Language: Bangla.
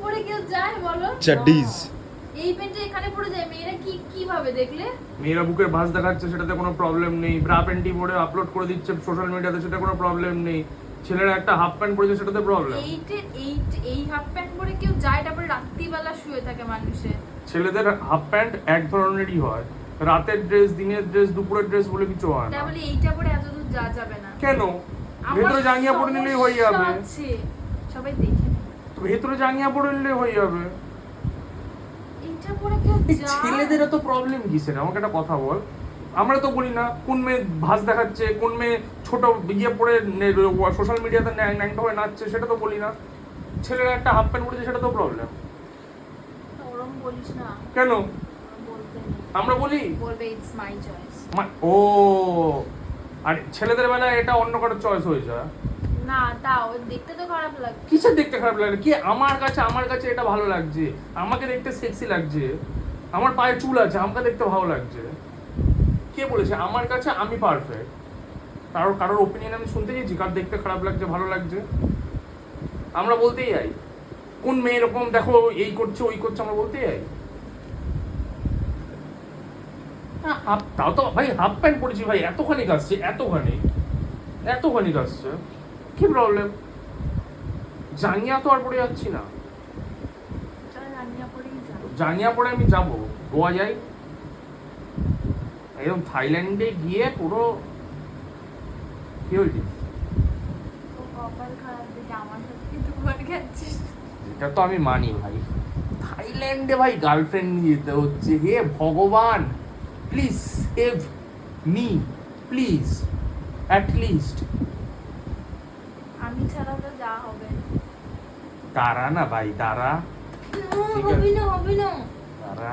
পরে কেউ যায় বলো? চাড্ডিজ এই প্যান্টটা এখানে পরে যায় মেয়েরা কিভাবে দেখলে? মেয়েরা বুকের ভাঁজ দেখাচ্ছে, সেটাতে কোনো প্রবলেম নেই। ব্রা প্যান্টি পরে আপলোড করে দিচ্ছে সোশ্যাল মিডিয়াতে, সেটা কোনো প্রবলেম নেই। ছেলেরা একটা হাফ প্যান্ট পরেছে, সেটাতে প্রবলেম। এই হাফ প্যান্ট পরে কেউ যায়, তারপরে রাত্রিবেলা শুয়ে থাকে মানুষে। ছেলেদের হাফ প্যান্ট এক ধরনেরই হয়, রাতের ড্রেস, দিনের ড্রেস, দুপুরের ড্রেস বলে কিছু হয় না। তাহলে এইটা পরে এত দূর যাওয়া যাবে না কেন? ভেতরে জাঙ্গিয়া পরে নিলেই হয়ে যাবে। সবাই দেখে নেবে। তো ভেতরে জাঙ্গিয়া পরে নিলেই হয়ে যাবে। এইটা পরে কেউ যায়? ছেলেদের তো প্রবলেম কিসের? আমাকে একটা কথা বল। আমরা তো বলি না কোন মেয়ে ভাঁজ দেখাচ্ছে, কোন মেয়ে ছোট ইয়ে পরে সোশ্যাল মিডিয়াতে ন্যাংটা হয়ে নাচছে, সেটা তো বলি না। ছেলেরা একটা হাফ প্যান্ট পরেছে, সেটা তো প্রবলেম। ওরম বলিস না। কেন? বলতে আমরা বলি বলবে ইটস মাই চয়েস। ও, আর ছেলেদের বেলায় এটা অন্য কারোর চয়েস হয়ে যায়। না, তাও দেখতে তো খারাপ লাগে। কিসের দেখতে খারাপ লাগে? কি আমার কাছে এটা ভালো লাগছে, আমাকে দেখতে সেক্সি লাগছে, আমার পায়ে চুল আছে, আমাকে দেখতে ভালো লাগছে। কে বলেছে? আমার কাছে আমি পারফেক্ট। কারোর ওপিনিয়ন আমি শুনতে চাইছি কার দেখতে খারাপ লাগছে ভালো লাগছে? আমরা বলতেই যাই কোন মেয়ে এরকম দেখো এই করছে ওই করছে, আমরা বলতেই যাই। তাও তো ভাই হাফ প্যান্ট পরেছি ভাই, এতখানি আসছে, এতখানি আসছে, কি প্রবলেম? জাঙ্গিয়া তো আর পরে যাচ্ছি না। জাঙ্গিয়া পরে আমি যাবো গোয়া যাই, একদম থাইল্যান্ডে গিয়ে পুরো কি হয়েছে? এটা তো আমি মানি ভাই, থাইল্যান্ডে ভাই গার্লফ্রেন্ড নিয়ে যেতে হচ্ছে। হে ভগবান, please save me, please, at least. আমি ছাড়া তো যা হবে। দাঁড়া না ভাই, দাঁড়া। হবে না। দাঁড়া।